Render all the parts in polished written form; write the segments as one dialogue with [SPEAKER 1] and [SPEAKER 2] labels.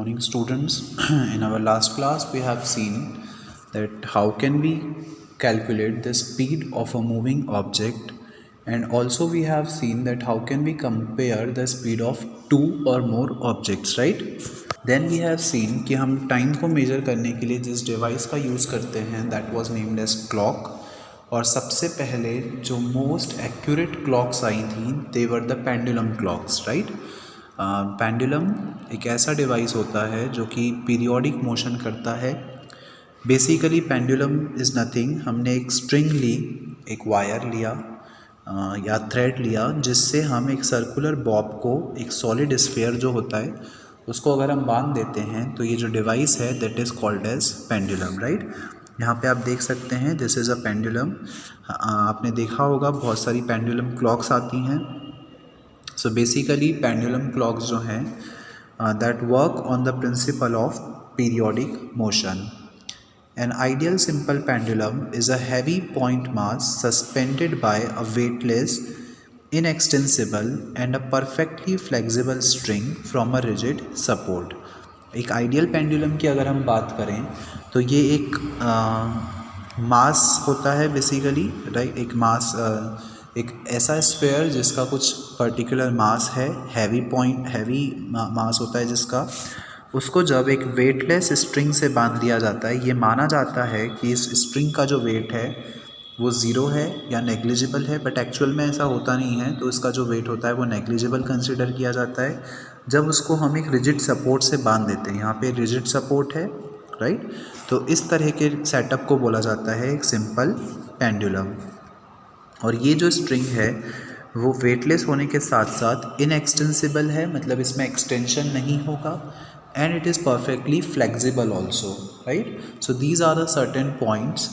[SPEAKER 1] morning, students. In our last class we have seen that how can we calculate the speed of a moving object, and also we have seen that how can we compare the speed of two or more objects, right? Then we have seen कि हम time को major करने के लिए जिस device का use करते हैं that was named as clock. और सबसे पहले जो मोस्ट एक्यूरेट क्लॉक्स आई थी they were the pendulum clocks, right. Pendulum एक ऐसा डिवाइस होता है जो कि पीरियोडिक मोशन करता है. बेसिकली पेंडुलम इज़ नथिंग, हमने एक स्ट्रिंग ली, एक वायर लिया या थ्रेड लिया, जिससे हम एक सर्कुलर बॉब को, एक सॉलिड स्फीयर जो होता है उसको अगर हम बांध देते हैं तो ये जो डिवाइस है that is called as pendulum, right. यहाँ पे आप देख सकते हैं दिस इज़ अ पेंडुलम. आपने देखा होगा बहुत सारी पेंडुलम क्लॉक्स आती हैं. सो बेसिकली पेंडुलम क्लॉक्स जो हैं that work on the principle of periodic motion. An ideal simple pendulum is a heavy point mass suspended by a weightless, inextensible and a perfectly flexible string from a rigid support. एक ideal pendulum की अगर हम बात करें तो ये एक मास होता है बेसिकली, राइट. एक मास, एक ऐसा स्फीयर जिसका कुछ पर्टिकुलर मास है, हैवी मास होता है जिसका, उसको जब एक वेटलेस स्ट्रिंग से बांध दिया जाता है, ये माना जाता है कि इस स्ट्रिंग का जो वेट है वो ज़ीरो है या नेग्लिजिबल है, बट एक्चुअल में ऐसा होता नहीं है. तो इसका जो वेट होता है वो नेग्लिजिबल कंसिडर किया जाता है जब उसको हम एक रिजिड सपोर्ट से बांध देते हैं. यहाँ पे रिजिड सपोर्ट है, राइट. तो इस तरह के सेटअप को बोला जाता है एक सिंपल पेंडुलम. और ये जो स्ट्रिंग है वो वेटलेस होने के साथ साथ इनएक्सटेंसिबल है, मतलब इसमें एक्सटेंशन नहीं होगा, and it is perfectly flexible also, right. So these are the certain points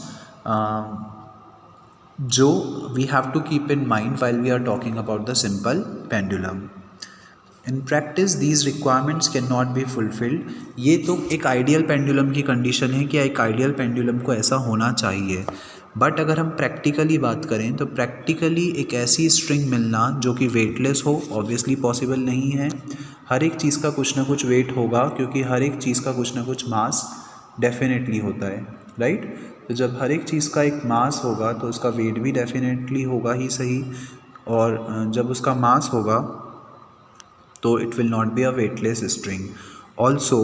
[SPEAKER 1] जो we have to keep in mind while we are talking about the simple pendulum. In practice these requirements cannot be fulfilled. ये तो एक ideal pendulum की condition है कि एक ideal pendulum को ऐसा होना चाहिए, बट अगर हम प्रैक्टिकली बात करें तो प्रैक्टिकली एक ऐसी स्ट्रिंग मिलना जो कि वेटलेस हो ऑब्वियसली पॉसिबल नहीं है. हर एक चीज़ का कुछ ना कुछ वेट होगा, क्योंकि हर एक चीज़ का कुछ ना कुछ मास डेफिनेटली होता है, राइट. तो जब हर एक चीज़ का एक मास होगा तो उसका वेट भी डेफिनेटली होगा ही सही, और जब उसका मास होगा तो it will not be a weightless string. Also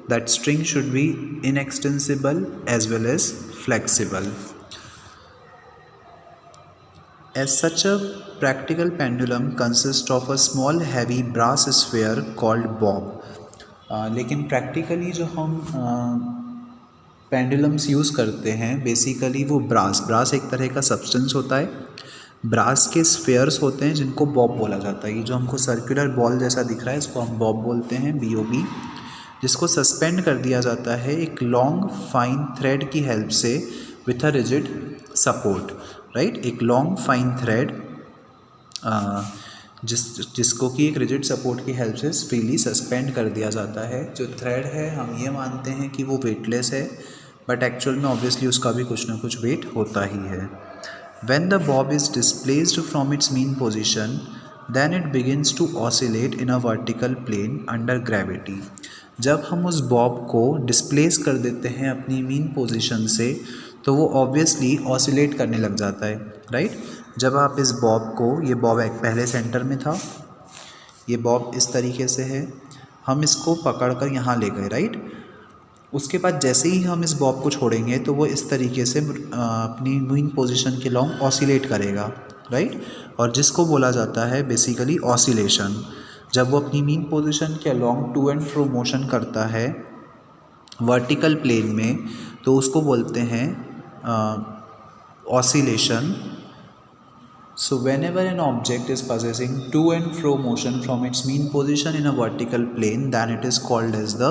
[SPEAKER 1] that string should be inextensible as well as flexible. As such a practical pendulum consists of a small heavy brass sphere called bob. लेकिन practically जो हम pendulums use करते हैं basically वो brass एक तरह का substance होता है. ब्रास के स्फेयर्स होते हैं जिनको बॉब बोला जाता है. ये जो हमको सर्कुलर बॉल जैसा दिख रहा है इसको हम बॉब बोलते हैं, BOB, जिसको सस्पेंड कर दिया जाता है एक लॉन्ग फाइन थ्रेड की हेल्प से with a rigid support, right. एक लॉन्ग फाइन थ्रेड जिसको कि एक रिजिड सपोर्ट की हेल्प से फ्रीली सस्पेंड कर दिया जाता है. जो थ्रेड है हम ये मानते हैं कि वो वेटलेस है, बट एक्चुअल में ऑब्वियसली उसका भी कुछ ना कुछ वेट होता ही है. When the bob is displaced from its mean position, then it begins to oscillate in a vertical plane under gravity. जब हम उस बॉब को डिस्प्लेस कर देते हैं अपनी मीन पोजीशन से तो वो ऑब्वियसली ऑसिलेट करने लग जाता है, राइट. जब आप इस बॉब को, ये बॉब एक पहले सेंटर में था, ये बॉब इस तरीके से है, हम इसको पकड़कर यहाँ ले गए, राइट. उसके बाद जैसे ही हम इस बॉब को छोड़ेंगे तो वो इस तरीके से अपनी मीन पोजीशन के लॉन्ग ऑसिलेट करेगा, राइट. और जिसको बोला जाता है बेसिकली ऑसिलेशन. जब वो अपनी मीन पोजीशन के long to and fro motion करता है वर्टिकल प्लेन में तो उसको बोलते हैं oscillation. So whenever an object is possessing to and fro motion from its mean position in a vertical plane, then it is called as the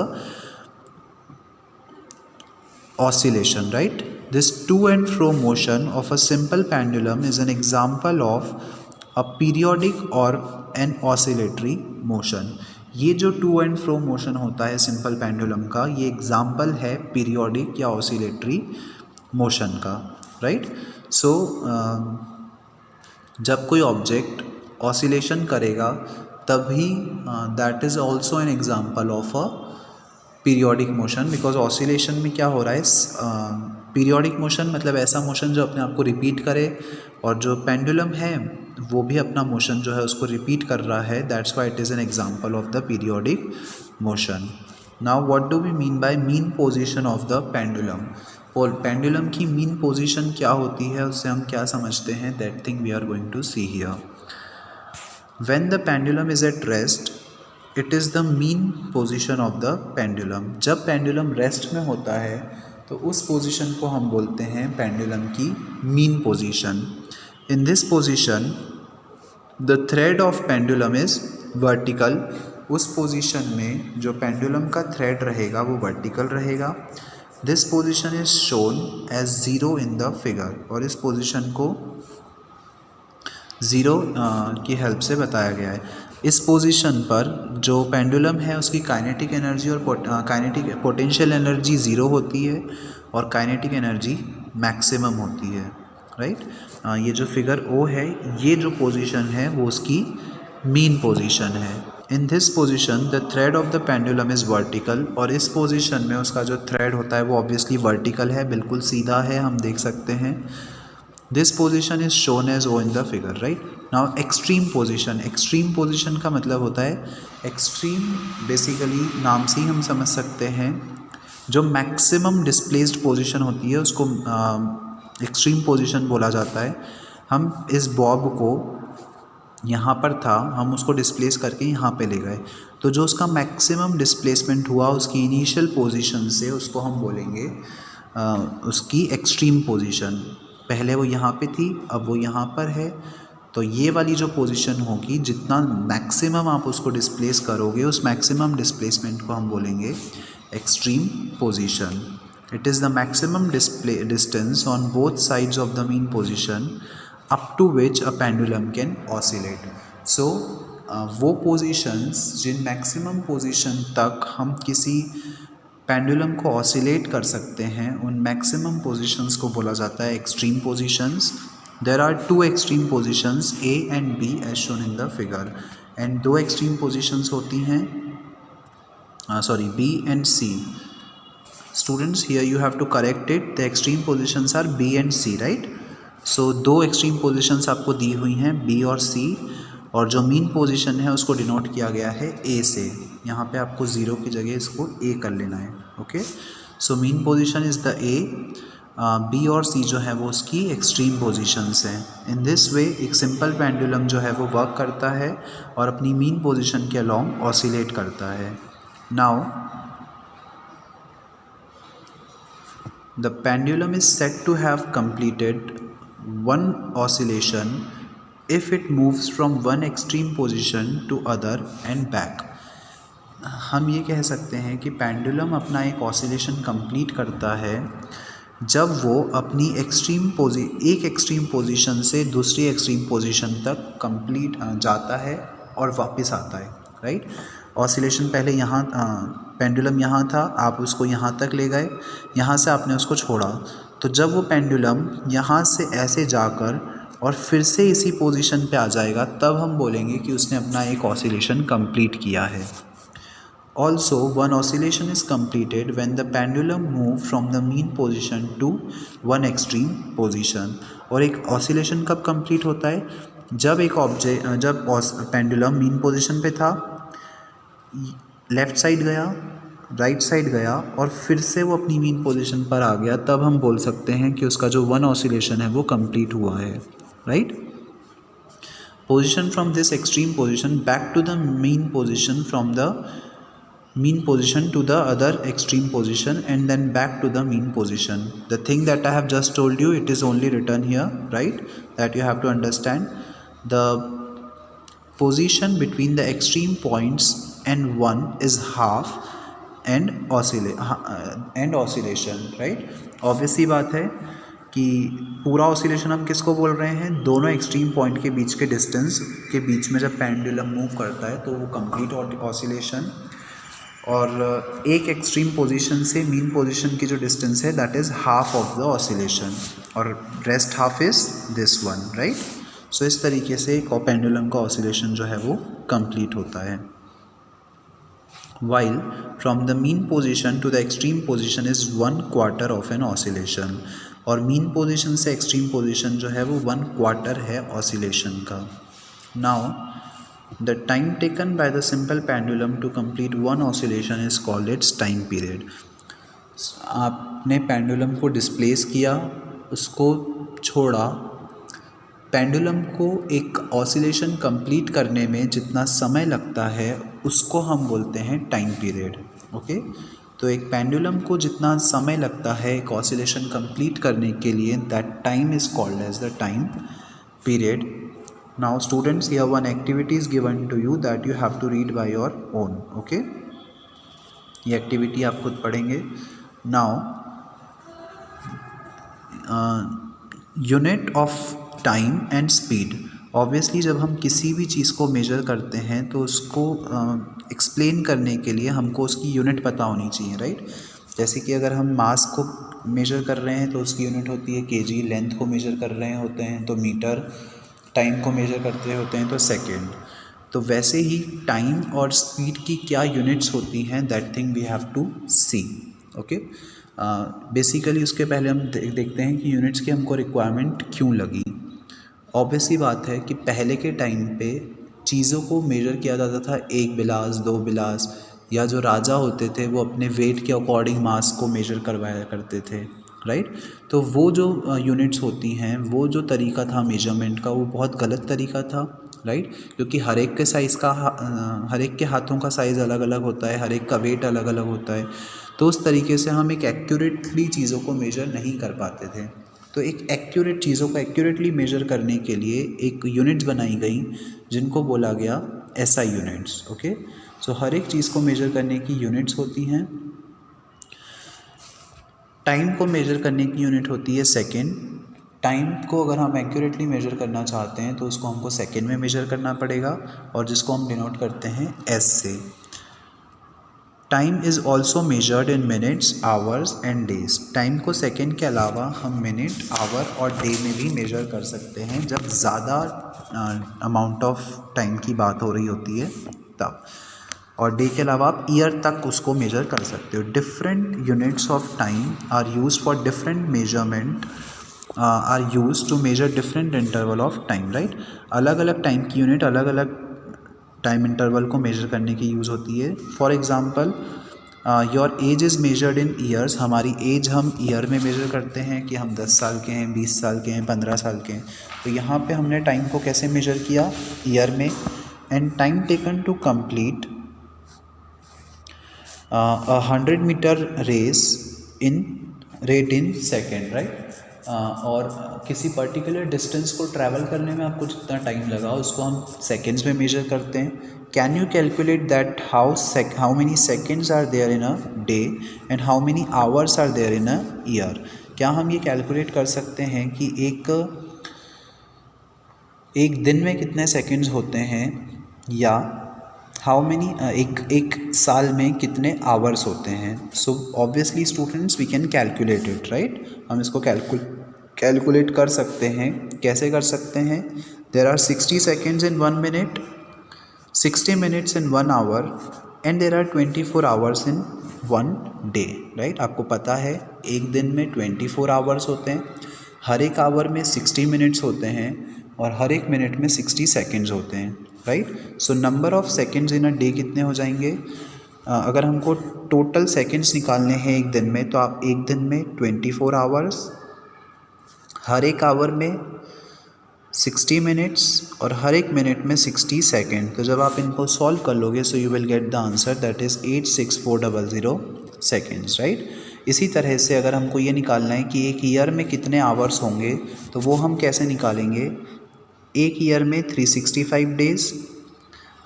[SPEAKER 1] oscillation, right. This to and fro motion of a simple pendulum is an example of a periodic or an oscillatory motion. ये जो to and fro motion होता है simple pendulum का, ये example है periodic या oscillatory motion का, right. सो जब कोई ऑब्जेक्ट ऑसिलेशन करेगा तभी that is also an example of a periodic motion, because oscillation में क्या हो रहा है, पीरियोडिक मोशन मतलब ऐसा मोशन जो अपने आप को रिपीट करे, और जो पेंडुलम है वो भी अपना मोशन जो है उसको रिपीट कर रहा है, that's why it is an example of the periodic motion. Now what do we mean by mean position of the pendulum. और पेंडुलम की मीन पोजीशन क्या होती है, उससे हम क्या समझते हैं, that thing we are going to see here. When the pendulum is at rest, it is the mean position of the pendulum. जब पेंडुलम रेस्ट में होता है तो उस पोजीशन को हम बोलते हैं पेंडुलम की mean position. In this position the thread of pendulum is vertical. उस पोजीशन में जो पेंडुलम का थ्रेड रहेगा वो वर्टिकल रहेगा. This position is shown as zero in the figure, और इस पोजीशन को ज़ीरो की हेल्प से बताया गया है. इस पोजीशन पर जो पेंडुलम है उसकी काइनेटिक एनर्जी और काइनेटिक पोटेंशियल एनर्जी ज़ीरो होती है और काइनेटिक एनर्जी मैक्सिमम होती है, राइट. ये जो फिगर ओ है, ये जो पोजीशन है वो उसकी मीन पोजीशन है. इन this position the thread of the pendulum is vertical, और इस पोजीशन में उसका जो थ्रेड होता है वो ऑब्वियसली वर्टिकल है, बिल्कुल सीधा है, हम देख सकते हैं. This position is shown as O in the figure, right. Now extreme position. Extreme position का मतलब होता है, एक्सट्रीम बेसिकली नाम से ही हम समझ सकते हैं, जो मैक्सिमम डिस्प्लेस्ड पोजिशन होती है उसको एक्सट्रीम पोजिशन बोला जाता है. हम इस बॉब को यहाँ पर था, हम उसको डिस्प्लेस करके यहाँ पे ले गए, तो जो उसका मैक्सिमम डिस्प्लेसमेंट हुआ उसकी इनिशियल पोजीशन से, उसको हम बोलेंगे उसकी एक्सट्रीम पोजीशन. पहले वो यहाँ पे थी, अब वो यहाँ पर है, तो ये वाली जो पोजीशन होगी, जितना मैक्सिमम आप उसको डिस्प्लेस करोगे, उस मैक्सिमम डिस्प्लेसमेंट को हम बोलेंगे extreme position. It is the maximum distance on both sides of the mean position up to which a pendulum can oscillate. So वो पोजीशंस जिन मैक्सिमम पोजीशन तक हम किसी पेंडुलम को ऑसिलेट कर सकते हैं, उन मैक्सिमम पोजीशंस को बोला जाता है extreme positions. There are two extreme positions A and B as shown in the figure, and दो एक्सट्रीम पोजीशंस होती हैं, B and C. Students, here you have to correct it, the extreme positions are B and C, right. So दो extreme positions आपको दी हुई हैं, B और सी, और जो मीन पोजीशन है उसको डिनोट किया गया है ए से. यहाँ पे आपको ज़ीरो की जगह इसको ए कर लेना है, okay. So mean position is the A, B और सी जो है वो उसकी एक्सट्रीम पोजीशंस हैं. इन दिस वे एक सिंपल पेंडुलम जो है वो वर्क करता है और अपनी मीन पोजीशन के अलॉन्ग ऑसिलेट करता है. Now the pendulum is said to have completed one oscillation if it moves from one extreme position to other and back. हम ये कह सकते हैं कि पेंडुलम अपना एक ऑसिलेशन कंप्लीट करता है जब वो अपनी एक एक्सट्रीम पोजीशन से दूसरी एक्सट्रीम पोजीशन तक कंप्लीट जाता है और वापस आता है, राइट. ऑसिलेशन पहले यहाँ पेंडुलम यहाँ था, आप उसको यहाँ तक ले गए, यहाँ से आपने उसको छोड़ा, तो जब वो पेंडुलम यहाँ से ऐसे जाकर और फिर से इसी पोजीशन पे आ जाएगा, तब हम बोलेंगे कि उसने अपना एक ऑसिलेशन कंप्लीट किया है. Also one oscillation is completed when the pendulum move from the mean position to one extreme position. और एक ऑसिलेशन कब कंप्लीट होता है, जब जब पेंडुलम मीन पोजीशन पे था, लेफ़्ट साइड गया, राइट साइड गया, और फिर से वो अपनी मीन पोजीशन पर आ गया, तब हम बोल सकते हैं कि उसका जो वन ऑसिलेशन है वो कंप्लीट हुआ है, right. Position from this extreme position back to the mean position, from the mean position to the other extreme position, and then back to the mean position. The thing that I have just told you, it is only written here, right, that you have to understand. The position between the extreme points and one is half and oscillation, right. Obviously बात है कि पूरा oscillation हम किसको बोल रहे हैं, दोनों एक्सट्रीम पॉइंट के बीच के डिस्टेंस के बीच में जब पेंडुलम मूव करता है तो वो कंप्लीट ऑसिलेशन, और एक एक्सट्रीम पोजीशन से मीन पोजीशन की जो डिस्टेंस है that is half of the oscillation, और rest half is this one, right. So इस तरीके से एक पेंडुलम का ऑसिलेशन जो है वो कंप्लीट होता है. while from the mean position to the extreme position is 1/4 of an oscillation। और मीन पोजीशन से एक्सट्रीम पोजीशन जो है वो 1/4 है ऑसिलेशन का। Now the time taken by the simple pendulum to complete one oscillation is called its time period. आपने pendulum को displace किया, उसको छोड़ा, पेंडुलम को एक ऑसिलेशन कंप्लीट करने में जितना समय लगता है उसको हम बोलते हैं टाइम पीरियड। ओके, तो एक पेंडुलम को जितना समय लगता है एक ऑसिलेशन कंप्लीट करने के लिए, that time is called as the time period. Now students, here one activity is given to you that you have to read by your own. Okay, ये एक्टिविटी आप खुद पढ़ेंगे। Now unit of time and speed. Obviously जब हम किसी भी चीज़ को major करते हैं तो उसको एक्सप्लेन करने के लिए हमको उसकी यूनिट पता होनी चाहिए, राइट। जैसे कि अगर हम मास को मेजर कर रहे हैं तो उसकी यूनिट होती है केजी, लेंथ को मेजर कर रहे होते हैं तो मीटर, टाइम को मेजर करते होते हैं तो सेकेंड। तो वैसे ही टाइम और स्पीड की क्या यूनिट्स होती हैं, that thing we have to see. Okay, basically उसके पहले हम देखते हैं कि यूनिट्स की हमको रिक्वायरमेंट क्यों लगी। ऑब्वियसली बात है कि पहले के टाइम पे चीज़ों को मेजर किया जाता था 1 बिलास 2 बिलास, या जो राजा होते थे वो अपने वेट के अकॉर्डिंग मास को मेजर करवाया करते थे, राइट। तो वो जो यूनिट्स होती हैं, वो जो तरीका था मेजरमेंट का वो बहुत गलत तरीका था, राइट। क्योंकि हर एक के साइज़ का हर एक के हाथों का साइज़ अलग अलग होता है, हर एक का वेट अलग अलग होता है, तो उस तरीके से हम एक एक्यूरेटली चीज़ों को मेजर नहीं कर पाते थे। तो एक एक्यूरेट चीज़ों को एक्यूरेटली मेजर करने के लिए एक यूनिट्स बनाई गई जिनको बोला गया एसआई यूनिट्स। ओके, सो हर एक चीज़ को मेजर करने की यूनिट्स होती हैं। टाइम को मेजर करने की यूनिट होती है सेकेंड। टाइम को अगर हम एक्यूरेटली मेजर करना चाहते हैं तो उसको हमको सेकेंड में मेजर करना पड़ेगा, और जिसको हम डिनोट करते हैं एस से। Time is also measured in minutes, hours and days. Time को सेकेंड के अलावा हम मिनट, आवर और डे में भी मेजर कर सकते हैं जब ज़्यादा अमाउंट ऑफ टाइम की बात हो रही होती है तब। और डे के अलावा आप ईयर तक उसको मेजर कर सकते हो। Different units of time are use for different measurement, are use to measure different interval of time, right. अलग अलग टाइम की यूनिट अलग अलग टाइम इंटरवल को मेजर करने की यूज़ होती है। For example, your age is measured in years. हमारी एज हम ईयर में मेजर करते हैं कि हम 10 साल के हैं, 20 साल के हैं, 15 साल के हैं। तो यहाँ पे हमने टाइम को कैसे मेजर किया, ईयर में। And time taken to complete 100 metre race in rate in second, right. और किसी पर्टिकुलर डिस्टेंस को ट्रैवल करने में आपको जितना टाइम लगा उसको हम सेकेंड्स में मेजर करते हैं। Can you calculate that how many seconds are there in a day and how many hours are there in a year. क्या हम ये कैलकुलेट कर सकते हैं कि एक दिन में कितने सेकेंड्स होते हैं, या हाउ मेनी एक साल में कितने आवर्स होते हैं। So obviously students we can calculate it, right. हम इसको कैलकुलेट कर सकते हैं। कैसे कर सकते हैं, there are 60 seconds in 1 minute, 60 minutes in 1 hour and there are 24 hours in 1 day, right. आपको पता है एक दिन में 24 आवर्स होते हैं, हर एक आवर में 60 मिनट्स होते हैं और हर एक मिनट में 60 सेकेंड्स होते हैं, right. So number of seconds in a day कितने हो जाएंगे। अगर हमको टोटल सेकेंड्स निकालने हैं एक दिन में, तो आप एक दिन में 24 आवर्स, हर एक आवर में 60 मिनट्स और हर एक मिनट में 60 सेकेंड। तो जब आप इनको सॉल्व कर लोगे so you will get the answer that is 86400 seconds, right. इसी तरह से अगर हमको ये निकालना है कि एक ईयर में कितने आवर्स होंगे, तो वो हम कैसे निकालेंगे। एक ईयर में 365 डेज़,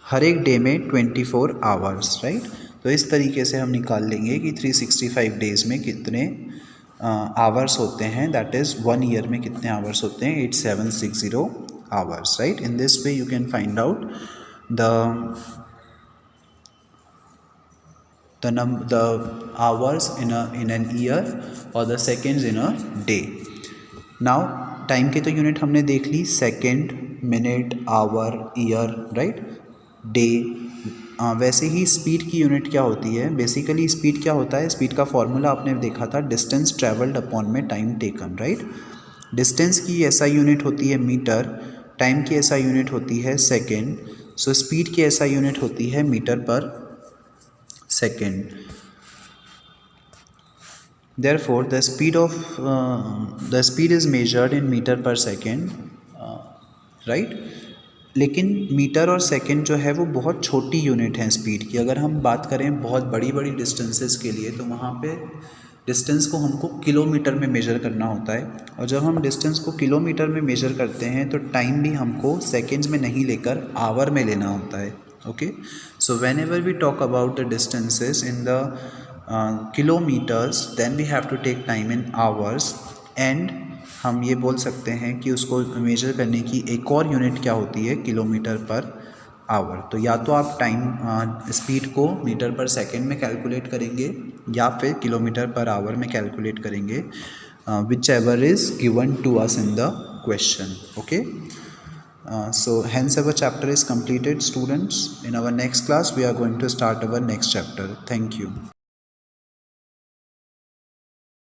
[SPEAKER 1] हर एक डे में 24 आवर्स, राइट। तो इस तरीके से हम निकाल लेंगे कि 365 डेज़ में कितने आवर्स होते हैं, दैट इज़ 1 ईयर में कितने आवर्स होते हैं, 8760 hours, right. In this way you can find out the hours in an year or the seconds in a day. Now time की तो यूनिट हमने देख ली, second, minute, hour, year, right, day, वैसे ही स्पीड की यूनिट क्या होती है, बेसिकली स्पीड क्या होता है, स्पीड का फॉर्मूला आपने देखा था, डिस्टेंस ट्रेवल्ड अपॉन में टाइम टेकन, राइट। डिस्टेंस की एसआई यूनिट होती है मीटर, टाइम की एसआई यूनिट होती है सेकेंड, सो स्पीड की एसआई यूनिट होती है metre per second. Therefore, the speed is measured in meter per second, right? लेकिन मीटर और सेकंड जो है वो बहुत छोटी यूनिट है स्पीड की। अगर हम बात करें बहुत बड़ी बड़ी डिस्टेंसेस के लिए तो वहाँ पे डिस्टेंस को हमको किलोमीटर में मेजर करना होता है, और जब हम डिस्टेंस को किलोमीटर में मेजर करते हैं तो टाइम भी हमको सेकेंड्स में नहीं लेकर आवर में लेना होता है। Okay, so whenever we talk about the distances in the kilometres then we have to take time in hours, and हम ये बोल सकते हैं कि उसको मेजर करने की एक और यूनिट क्या होती है, किलोमीटर पर आवर। तो या तो आप टाइम स्पीड को मीटर पर सेकेंड में कैलकुलेट करेंगे या फिर किलोमीटर पर आवर में कैलकुलेट करेंगे, whichever is given to us in the question. Okay, so hence our chapter is completed, students. In our next class we are going to start our next chapter. Thank you.